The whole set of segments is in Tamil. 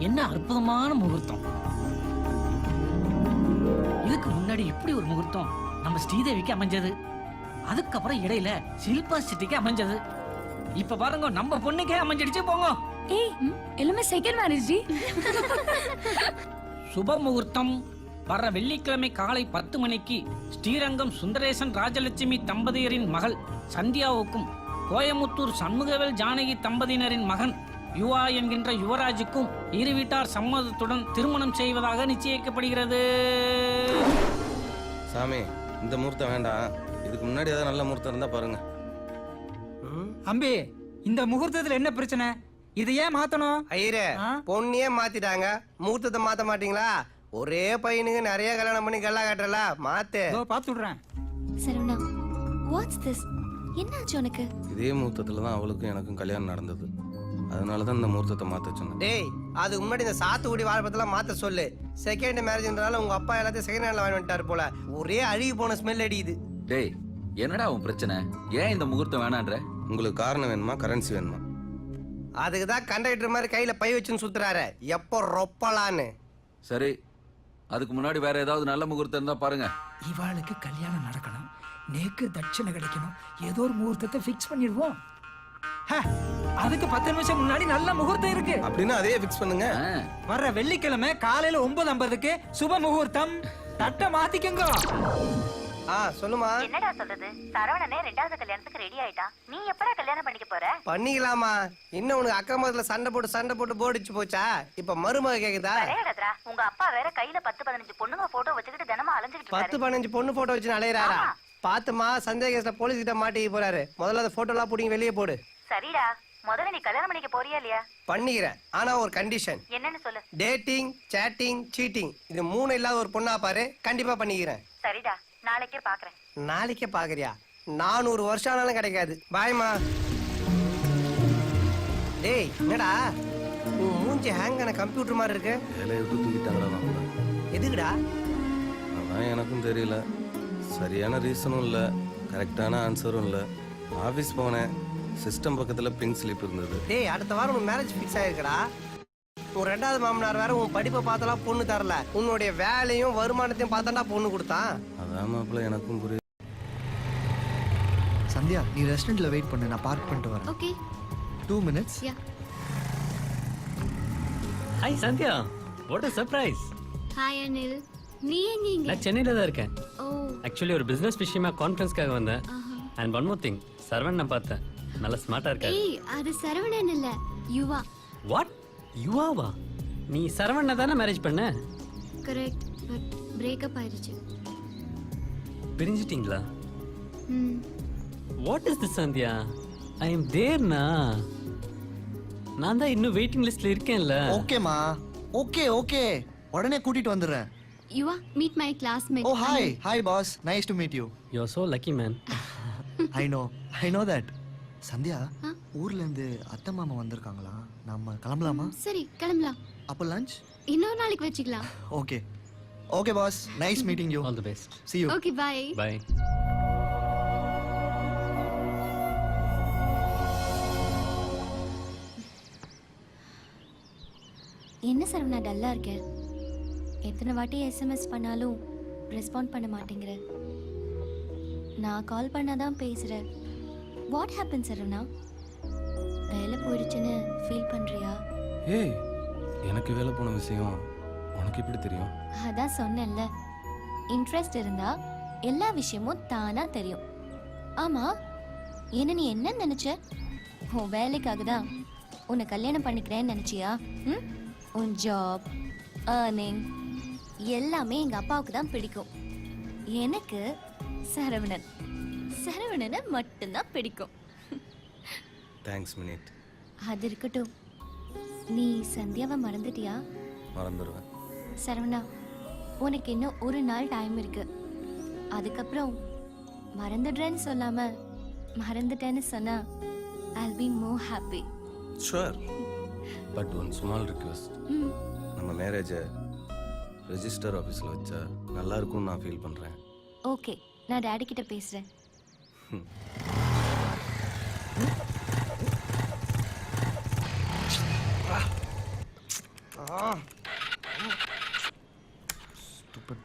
என்ன அற்புதமான முகூர்த்தம். இதுக்கு முன்னாடி இப்படி ஒரு முகூர்த்தம் நம்ம ஸ்ரீதேவிக்கு அமைஞ்சது. அதுக்கப்புறம் இடையில ஷில்பா சிட்டிக்கு அமைஞ்சது. இப்ப பாருங்க நம்ம பொண்ணுக்கே அமைஞ்சிடுச்சு. போங்க. ஏய் எல்லாமே செகண்ட் மேரேஜ் டி. சுப முகூர்த்தம் வர வெள்ளிக்கிழமை காலை 10 மணிக்கு ஸ்ரீரங்கம் சுந்தரேசன் ராஜலட்சுமி தம்பதியரின் மகள் சந்தியாவுக்கும் கோயமுத்தூர் சண்முகவேல் ஜானகி தம்பதியினரின் மகன் யுவா என்கின்ற யுவராஜுக்கும் இரு வீட்டார் சம்மதத்துடன் திருமணம் செய்வதாக நிச்சயிக்கப்படுகிறது. சாமி, இந்த முகூர்த்தம் வேண்டாம். இதுக்கு முன்னாடி ஏதாவது நல்ல முகூர்த்தம் இருந்தா பாருங்க. அம்பி, இந்த முகூர்த்தத்துல என்ன பிரச்சனை? இது ஏன் மாத்தணும்? ஐயரே, பொண்ணையே மாத்திட்டாங்க, முகூர்த்தத்தை மாத்த மாட்டீங்களா? ஒரே பையனுக்கு நிறைய கல்யாணம் பண்ணி கல்லா காட்டல, மாத்து. பாத்து விடுறேன். Saravana, watts this? என்னாச்சு உனக்கு? இதே முகூர்த்தத்துல தான் அவளுக்கும் எனக்கும் கல்யாணம் நடந்தது. அதனாலதான் இந்த முகூர்த்தத்தை மாத்த சொன்னேன். டேய், அதுக்கு முன்னாடி இந்த சாத்துக்குடி வாழைப்பழத்தெல்லாம் மாத்த சொல்லு. செகண்ட் மேரேஜ்ன்றதால உங்க அப்பா எல்லாத்தையும் செகண்ட் ஹேண்ட்ல வாங்கி வந்துட்டாரு போல. ஒரே அழுகி போன ஸ்மெல் அடிக்குது. டேய், என்னடா உன் பிரச்சனை? ஏன் இந்த முகூர்த்தம் வேணான்ற? உங்களுக்கு காரணம் வேணுமா, கரன்சி வேணுமா? அதுக்கு தான் கண்டக்டர் மாதிரி கையில பை வச்சுன்னு சுத்துறாரு, எப்போ ரொப்பலான்னு. சரி, அதுக்கு முன்னாடி வேற ஏதாவது நல்ல முகூர்த்தம் இருந்தா பாருங்க. இவாளுக்கு கல்யாணம் நடக்கணும், நேக்கு தட்சணை கிடைக்கணும், ஏதோ ஒரு முகூர்த்தத்தை ஃபிக்ஸ் பண்ணிடுவோம். அதுக்கு 10 நிமிஷம் முன்னாடி நல்ல முகூர்த்தம் இருக்கு. அப்படின்னா அதே ஃபிக்ஸ் பண்ணுங்க. வர்ற வெள்ளிக்கிழமை காலையில 9:50க்கு சுப முகூர்த்தம். தட்டை மாத்திக்கங்க. சொல்லுமா. என்னடா சொல்றது? சரவணனே 2வது கல்யாணத்துக்கு ரெடி ஆயிட்டான். நீ எப்படா கல்யாணம் பண்ணிக்க போற? பண்ணிக்கலாமா? இன்னும் உனக்கு அக்கா மதத்துல சண்டை போட்டு போடிச்சு போச்சா? இப்ப மருமக கேக்குதா? உங்க அப்பா வேற கையில 10-15 பொண்ணுங்க போட்டோ வச்சுக்கிட்டு தினமும் அலைஞ்சிட்டு 10-15 பொண்ணு போட்டோ வச்சு அலையறாரா? பாத்துமா, சந்தேக கேஸ்ல போலீஸ் கிட்ட மாட்டிக்க போறாரு. முதல்ல அந்த போட்டோ எல்லாம் புடிங்க வெளியே போடு. சரிடா, முதல்ல நீ கல்யாணம் பண்ணிக்க போறியா இல்லையா? பண்ணிக்கிறேன், ஆனா ஒரு கண்டிஷன். என்னன்னு சொல்லு. டேட்டிங், சேட்டிங், சீட்டிங் இது 3 இல்லாத ஒரு பொண்ணா பாரு, கண்டிப்பா பண்ணிக்கிறேன். சரிடா, நாளைக்கே பாக்குறேன். நாளைக்கே பாக்குறியா? 400 வருஷம் ஆனாலும் கிடைக்காது. பாய்மா. டேய், என்னடா உன் மூஞ்சி ஹேங் ஆன கம்ப்யூட்டர் மாதிரி இருக்கு? வேலையை விட்டு தூக்கிட்டாங்களா? எதுக்குடா? அதான் எனக்கும் தெரியல. சரியான ரீசனும் இல்லை, கரெக்டான ஆன்சரும் இல்லை. ஆஃபீஸ் போனேன், சிஸ்டம் பக்கத்தில் பிங்க் ஸ்லிப் இருந்தது. டேய், அடுத்த வாரம் உன் மேரேஜ் ஃபிக்ஸ் ஆயிருக்கடா. உன் 2வது மாமனார் வேற உன் படிப்பை பார்த்தலாம் பொண்ணு தரல, உன்னுடைய வேலையும் வருமானத்தையும் பார்த்தாண்டா பொண்ணு கொடுத்தான். அதான் மாப்பிள்ள எனக்கும் புரியுது. சந்தியா, நீ ரெஸ்டாரண்ட்ல வெயிட் பண்ணு, நான் பார்க் பண்ணிட்டு வரேன். Okay. 2 minutes. Yeah. Hi Sandhya, what a surprise. Hi Anil, நீ எங்க இங்க? நான் சென்னையில தான் இருக்கேன். ஓ, ஆக்சுவலி ஒரு பிசினஸ் விஷயமா கான்ஃபரன்ஸ்க்காக வந்தேன். And one more thing, Saravanan நான் பார்த்தேன், நல்ல ஸ்மார்ட்டா இருக்காரு. ஏய், அது சரவணன் இல்ல, யுவா. வாட்? யுவாவா? நீ சரவணனை தானே மேரேஜ் பண்ண? கரெக்ட், பட் பிரேக்கப் ஆயிருச்சு. பிரிஞ்சிட்டீங்களா? ம். What is this Sandhya? I am தேர்னா. நான் தான் இன்னும் வெயிட்டிங் லிஸ்ட்ல இருக்கேன்ல. ஓகேமா, ஓகே உடனே கூட்டிட்டு வந்துடுறேன். Yuva, meet my classmate. Oh hi boss, nice to meet you. You are so lucky man. I know that. Sandhya, ஊர்ல இருந்து அத்தை மாமா வந்திருக்காங்களா? நம்ம கிளம்பலாமா? சரி, கிளம்பலாம். அப்போ லஞ்ச் இன்னொரு நாளைக்கு வச்சுக்கலாம். Okay boss, nice meeting you. All the best. See you. Okay, bye. Bye. என்ன சரவணா டல்லா இருக்க? எத்தனை வாட்டி எஸ்எம்எஸ் பண்ணாலும் ரெஸ்பாண்ட் பண்ண மாட்டேங்கிற. நான் கால் பண்ணாதான் பேசுற. What happen Saravana? வேலை போயிடுச்சுன்னு ஃபீல் பண்றியா? ஏய், எனக்கு வேலை போன விஷயம் உனக்கு எப்படி தெரியும்? அதான் சொன்னேன்ல, இன்ட்ரெஸ்ட் இருந்தா எல்லா விஷயமும் தானா தெரியும். ஆமா, என்ன நீ என்ன நினைச்ச? உன் வேலைக்காக தான் உன்னை கல்யாணம் பண்ணிக்கிறேன்னு நினைச்சியா? உன் ஜாப், ஏர்னிங் எல்லாமே எங்க அப்பாவுக்கு தான் பிடிக்கும். எனக்கு சரவணனை மட்டும்தான் பிடிக்கும். Thanks minute. அது இருக்கட்டும், நீ சந்தியாவை மறந்துட்டியா? மறந்துடுவேன். சரவணா, உனக்கு இன்னும் ஒரு நாள் டைம் இருக்கு. அதுக்கப்புறம் மறந்துடுறேன்னு சொல்லாம மறந்துட்டேன்னு சொன்னா I'll be more happy. Sure. But one small request. நம்ம மேரேஜை ரெஜிஸ்டர் ஆஃபீஸில் வச்சா நல்லா இருக்கும்னு நான் ஃபீல் பண்ணுறேன். ஓகே, நான் டாடி கிட்ட பேசுறேன்.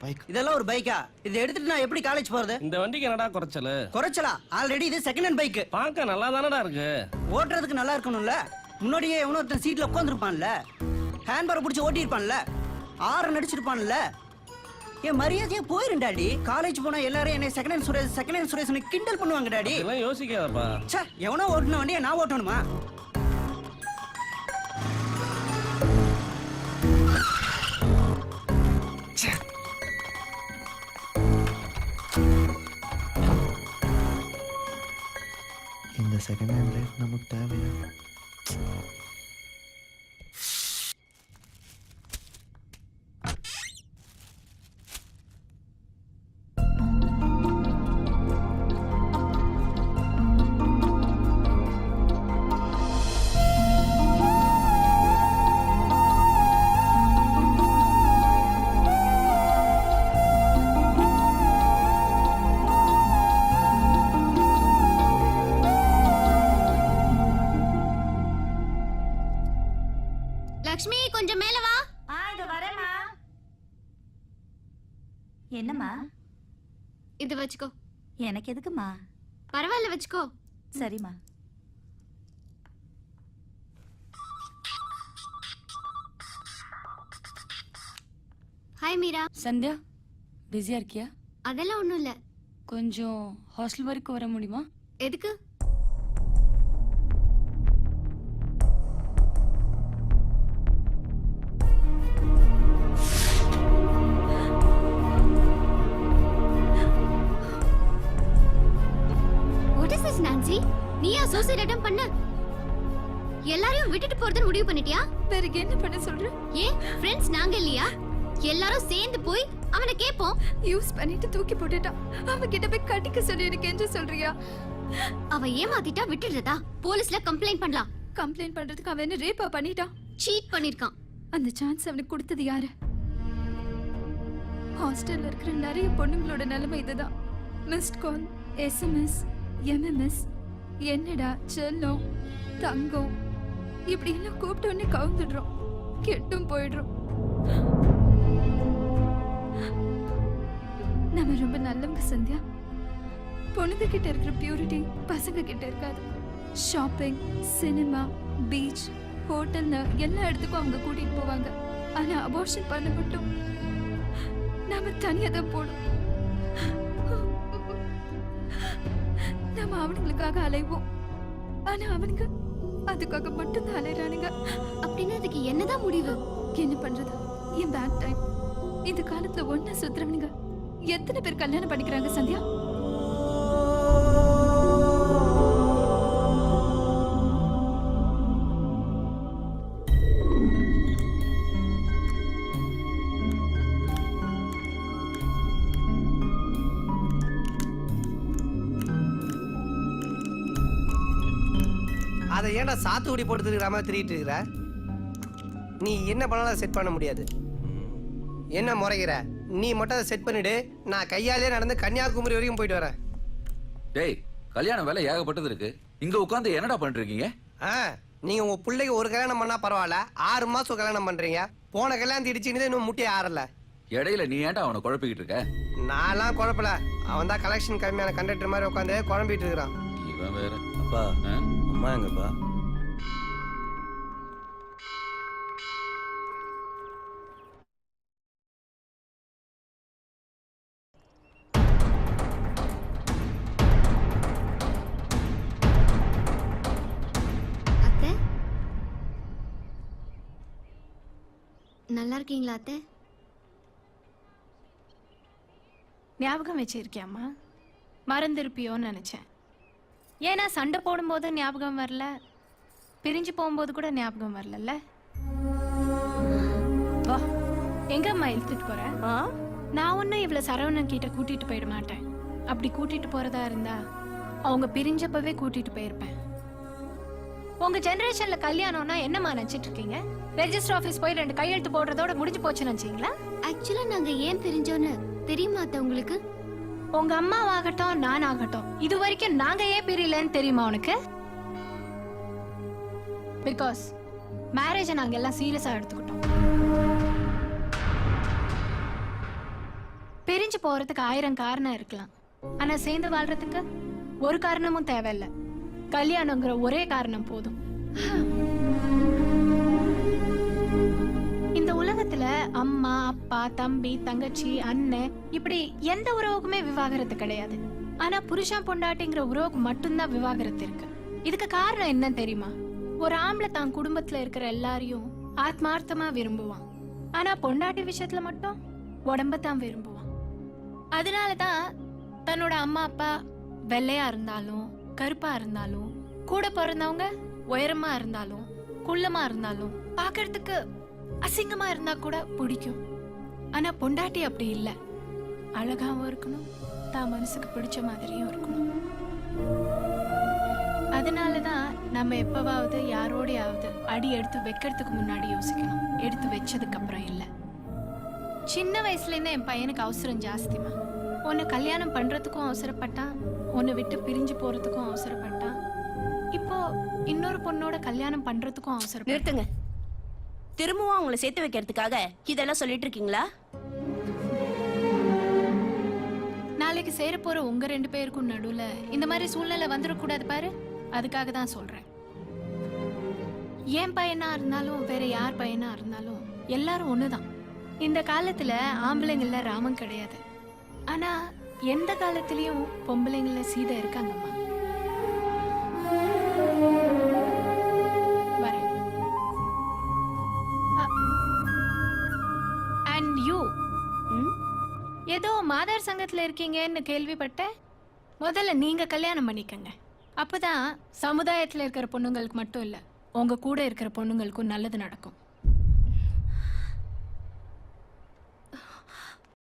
பைக். இதெல்லாம் ஒரு பைக்கா? இதை எடுத்துட்டு நான் எப்படி காலேஜ் போறது? இந்த வண்டிக்கு என்னடா குறைச்சல்? குறைச்சலா? ஆல்ரெடி இது செகண்ட் ஹேண்ட் பைக். பார்க்க நல்லா தானடா இருக்கு. ஓட்டுறதுக்கு நல்லா இருக்கணும்ல. முன்னாடியே எவனோ ஒருத்தன் சீட்ல உட்காந்துருப்பான்ல, ஹேண்ட்பாரை பிடிச்சி ஓட்டி இருப்பான்ல, ஆரன் அடிச்சிருப்பான்ல. என் மரியாதையா போயிரும் டாடி. காலேஜ் போனா எல்லாரும் என்ன செகண்ட் ஹேண்ட் சுரேஷ் கிண்டல் பண்ணுவாங்க டாடி. இதெல்லாம் யோசிக்காதப்பா. ச்சே, எவனோ ஓட்டுன வண்டியை நான் ஓட்டணுமா? இந்த செகண்ட் ஹேண்ட் லைஃப் நமக்கு தேவையா? லக்ஷ்மி கொஞ்சம் மேல வா. இது வரேம்மா. என்னம்மா? இது வச்சுக்கோ. எனக்கு எதுக்குமா? பரவாயில்ல வச்சுக்கோ. சரிம்மா. ஹாய் மீரா. சந்தியா, பிஸியா இருக்கியா? அதெல்லாம் ஒண்ணும் இல்ல. கொஞ்சம் ஹாஸ்டல் வரைக்கும் வர முடியுமா? எதுக்கு? What is this, Nancy? நீயா சூசைட் அட்டெம்ப்ட் பண்ண? எல்லாரையும் விட்டுட்டு போறதுன்னு முடிவு பண்ணிட்டியா? வேற என்ன பண்ண சொல்ற? ஏன் ஃப்ரெண்ட்ஸ் நாங்க இல்லையா? எல்லாரும் சேர்ந்து போய் அவனை கேட்போம். யூஸ் பண்ணிட்டு தூக்கி போட்டுட்டான். அவன் கிட்ட போய் கட்டிக்க சொல்லி எனக்கு என்ன சொல்றியா? அவ ஏமாத்திட்டா விட்டுடுறதா? போலீஸ்ல கம்ப்ளைண்ட் பண்ணலாம். கம்ப்ளைண்ட் பண்றதுக்கு அவன் என்ன ரேப்பா பண்ணிட்டான்? சீட் பண்ணிருக்கான். அந்த சான்ஸ் அவனுக்கு கொடுத்தது யாரு? ஹாஸ்டல்ல இருக்கிற நிறைய பொண்ணுங்களோட நிலைமை இதுதான். மிஸ்ட் கால், SMS, MMS, என்னடா செல்லம், தங்கம், இப்படி எல்லாம் கூப்பிட்ட உடனே கவுந்துடுறோம், கெட்டும் போயிடுறோம். நம்ம ரொம்ப நல்லவங்க சந்தியா. பொண்ணுங்க கிட்ட இருக்கிற பியூரிட்டி பசங்க கிட்ட இருக்காது. ஷாப்பிங், சினிமா, பீச், ஹோட்டல்னு எல்லா இடத்துக்கும் அவங்க கூட்டிட்டு போவாங்க. ஆனா அபார்ஷன் பண்ண மட்டும் நாம தனியா தான் போடும். நம்ம அவனுங்களுக்காக அலைவோம், ஆனா அவனுங்க அதுக்காக மட்டும்தான் அலைறானுங்க. அப்படின்னு அதுக்கு என்னதான் முடிவு? என்ன பண்றது? என் பேட் டைம். இந்த காலத்துல ஒன்னா சுத்துறவனுங்க எத்தனை பேர் கல்யாணம் பண்ணிக்கிறாங்க சந்தியா? அதை ஏன்டா சாத்துக்குடி போட்டு இருக்கிற மாதிரி திரிட்டு இருக்கிற? நீ என்ன பண்ணாலும் செட் பண்ண முடியாது. என்ன முறைகிற? நீ மட்டும் அதை செட் பண்ணிடு. நான் கையாலே நடந்து கன்னியாகுமரி வரைக்கும் போயிட்டு வரேன். டேய், கல்யாண வேலை ஏகப்பட்டது இருக்கு. இங்க உட்கார்ந்து என்னடா பண்ணிட்டு இருக்கீங்க? நீங்க உங்க பிள்ளைக்கு ஒரு கல்யாணம் பண்ணா பரவாயில்ல, 6 மாசம் கல்யாணம் பண்றீங்க. போன கல்யாணத்தை இடிச்சுன்னு இன்னும் முட்டையை ஆறல. இடையில நீ ஏன்டா அவனை குழப்பிக்கிட்டு இருக்க? நான்லாம் குழப்பல. அவன் தான் கலெக்ஷன் கம்மியான கண்டக்டர் மாதிரி உட்காந்து குழம்பிட்டு இருக்கிறான். இவன் வேற. அப்பா, அம்மா எங்கப்பா? அத்தை, நல்லா இருக்கீங்களா அத்தை? ஞாபகம் வச்சிருக்கியாம்மா? மறந்துருப்பியோன்னு நினைச்சேன். ஏன்னா சண்டை போடும்போது ஞாபகம் வரல, பிரிஞ்சு போகும்போது கூட ஞாபகம் வரல. வா, எங்கம்மா இழுத்துட்டு போற? நான் ஒன்னும் இவ்வளவு சரவணன் கிட்ட கூட்டிட்டு போயிட மாட்டேன். அப்படி கூட்டிட்டு போறதா இருந்தா அவங்க பிரிஞ்சப்பவே கூட்டிட்டு போயிருப்பேன். உங்க ஜெனரேஷன்ல கல்யாணம்னா என்னமா நினைச்சிட்டு இருக்கீங்க? ரெஜிஸ்டர் ஆபீஸ் போய் 2 கையெழுத்து போடுறதோட முடிஞ்சு போச்சு நினைச்சீங்களா? ஆக்சுவலா நாங்க ஏன் பிரிஞ்சோன்னு தெரியுமா அத்தை உங்களுக்கு? உங்க அம்மாவாகட்டும் நான் ஆகட்டும் இது வரைக்கும் நாங்க ஏன் பிரியலன்னு தெரியுமா உனக்கு? பிகாஸ் மேரேஜை நாங்க எல்லாம் சீரியஸா எடுத்துக்கிட்டோம். பிரிஞ்சு போறதுக்கு 1000 காரணம் இருக்கலாம், ஆனா சேர்ந்து வாழ்றதுக்கு ஒரு காரணமும் தேவையில்ல. கல்யாணங்கிற ஒரே காரணம் போதும். இந்த உலகத்துல அம்மா, அப்பா, தம்பி, தங்கச்சி, அண்ணன் இப்படி எந்த உறவுக்குமே விவாகரத்து கிடையாது. ஆனா புருஷன் பொண்டாட்டிங்கிற உறவுக்கு மட்டும்தான் விவாகரத்து இருக்கு. இதுக்கு காரணம் என்ன தெரியுமா? ஒரு ஆம்பளை தான் குடும்பத்துல இருக்கிற எல்லாரையும் ஆத்மார்த்தமா விரும்புவான், ஆனா பொண்டாட்டி விஷயத்துல மட்டும் உடம்பத்தான் விரும்புவான். அதனாலதான் தன்னோட அம்மா அப்பா வெள்ளையா இருந்தாலும் கருப்பா இருந்தாலும், கூட பிறந்தவங்க உயரமா இருந்தாலும் குள்ளமா இருந்தாலும், பாக்குறதுக்கு அசிங்கமா இருந்தா கூட பிடிக்கும். ஆனா பொண்டாட்டி அப்படி இல்லை, அழகாவும் இருக்கணும், தான் மனசுக்கு பிடிச்ச மாதிரியும் இருக்கணும். அதனாலதான் நம்ம எப்பவாவது யாரோடையாவது அடி எடுத்து வைக்கிறதுக்கு முன்னாடி யோசிக்கணும், எடுத்து வச்சதுக்கு அப்புறம் இல்லை. சின்ன வயசுல இருந்து என் பையனுக்கு அவசரம் ஜாஸ்திமா. உன்னை கல்யாணம் பண்றதுக்கும் அவசரப்பட்டான், உன்னை விட்டு பிரிஞ்சு போறதுக்கும் அவசரப்பட்டான், இப்போ இன்னொரு பொண்ணோட கல்யாணம் பண்றதுக்கும் அவசரம். நிறுத்துங்க. திரும்பவும் அவங்கள சேர்த்து வைக்கிறதுக்காக இதெல்லாம் சொல்லிட்டு இருக்கீங்களா? நாளைக்கு சேர போற உங்க 2 பேருக்கும் நடுவுல இந்த மாதிரி சூழ்நிலை வந்துடக்கூடாது பாரு, அதுக்காக தான் சொல்றேன். என் பையனா இருந்தாலும் வேற யார் பையனா இருந்தாலும் எல்லாரும் ஒண்ணுதான். இந்த காலத்துல ஆம்பளைங்கள ராமன் கிடையாது, ஆனா எந்த காலத்திலயும் பொம்பளைங்கள சீதை இருக்காங்கம்மா. வரேன். And you, ஏதோ மாதர் சங்கத்துல இருக்கீங்கன்னு கேள்விப்பட்டேன். முதல்ல நீங்க கல்யாணம் பண்ணிக்கங்க, அப்பதான் சமுதாயத்துல இருக்கிற பொண்ணுங்களுக்கு மட்டும் இல்ல, உங்க கூட இருக்கிற பொண்ணுங்களுக்கும் நல்லது நடக்கும்.